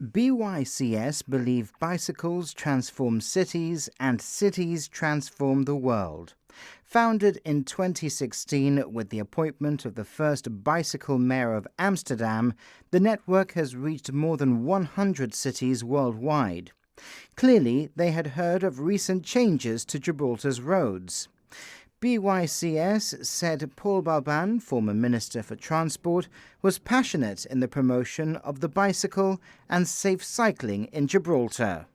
BYCS believe bicycles transform cities and cities transform the world. Founded in 2016 with the appointment of the first Bicycle Mayor of Amsterdam, the network has reached more than 100 cities worldwide. Clearly, they had heard of recent changes to Gibraltar's roads. BYCS said Paul Balban, former Minister for Transport, was passionate in the promotion of the bicycle and safe cycling in Gibraltar.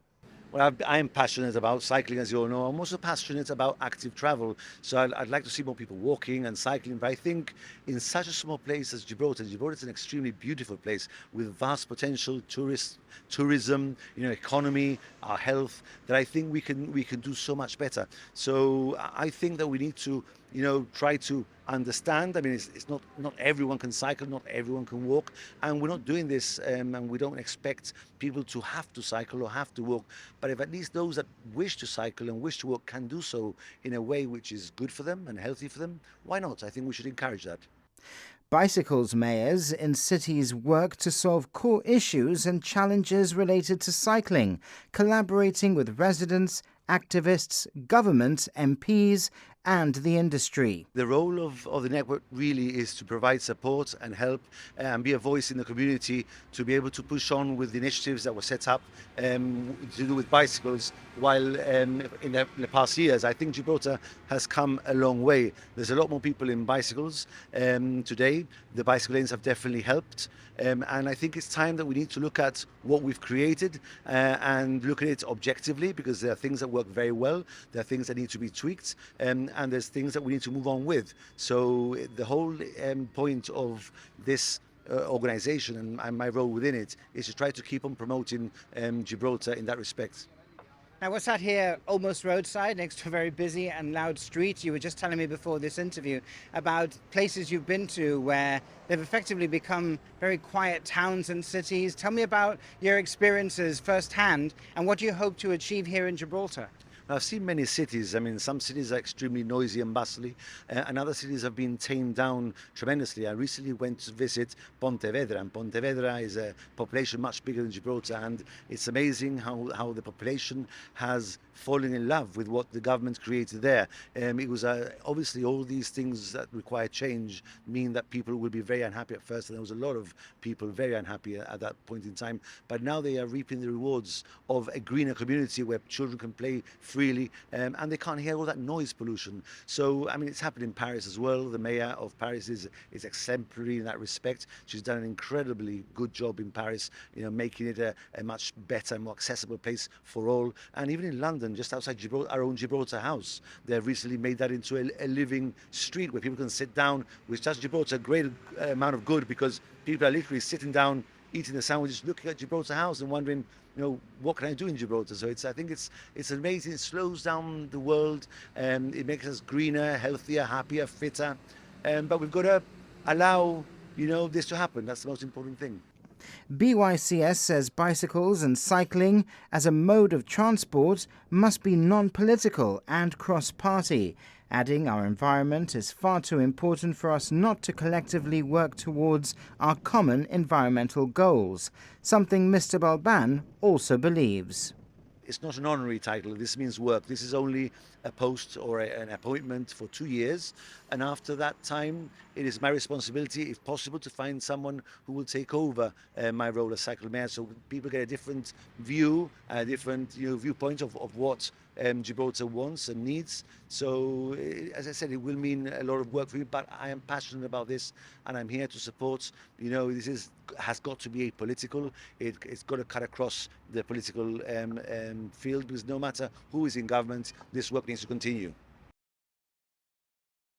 Well, I'm passionate about cycling, as you all know. I'm also passionate about active travel. So I'd like to see more people walking and cycling. But I think in such a small place as Gibraltar is an extremely beautiful place with vast potential, tourism, economy, our health, that I think we can do so much better. So I think that we need to, try to understand. I mean, it's not everyone can cycle, not everyone can walk, and we're not doing this, and we don't expect people to have to cycle or have to walk. But if at least those that wish to cycle and wish to walk can do so in a way which is good for them and healthy for them, why not? I think we should encourage that. Bicycles mayors in cities work to solve core issues and challenges related to cycling, collaborating with residents, activists, government, MPs, and the industry. The role of the network really is to provide support and help and be a voice in the community to be able to push on with the initiatives that were set up to do with bicycles. While in the past years, I think Gibraltar has come a long way. There's a lot more people in bicycles today. The bicycle lanes have definitely helped. And I think it's time that we need to look at what we've created and look at it objectively, because there are things that work very well, there are things that need to be tweaked, and there's things that we need to move on with. So the whole point of this organization and my role within it is to try to keep on promoting Gibraltar in that respect. Now, we're sat here almost roadside next to a very busy and loud street. You were just telling me before this interview about places you've been to where they've effectively become very quiet towns and cities. Tell me about your experiences firsthand and what you hope to achieve here in Gibraltar. I've seen many cities. I mean, some cities are extremely noisy and bustly, and other cities have been tamed down tremendously. I recently went to visit Pontevedra, and Pontevedra is a population much bigger than Gibraltar, and it's amazing how the population has fallen in love with what the government created there. It was obviously all these things that require change mean that people will be very unhappy at first, and there was a lot of people very unhappy at that point in time. But now they are reaping the rewards of a greener community where children can play freely, and they can't hear all that noise pollution. So, I mean, it's happened in Paris as well. The mayor of Paris is exemplary in that respect. She's done an incredibly good job in Paris, making it a much better, more accessible place for all. And even in London, just outside Gibraltar, our own Gibraltar House, they've recently made that into a living street where people can sit down, which does Gibraltar a great amount of good, because people are literally sitting down, eating a sandwich, looking at Gibraltar House and wondering, what can I do in Gibraltar? So I think it's amazing. It slows down the world, and it makes us greener, healthier, happier, fitter. But we've got to allow, this to happen. That's the most important thing. BYCS says bicycles and cycling as a mode of transport must be non-political and cross-party, adding our environment is far too important for us not to collectively work towards our common environmental goals, something Mr Balban also believes. It's not an honorary title. This means work. This is only a post or an appointment for 2 years. And after that time, it is my responsibility, if possible, to find someone who will take over my role as cycle mayor, so people get a different view, a different viewpoint of what Gibraltar wants and needs. So, as I said, it will mean a lot of work for me, but I am passionate about this, and I'm here to support. This has got to be apolitical. It's got to cut across the political field, because no matter who is in government, this work needs to continue.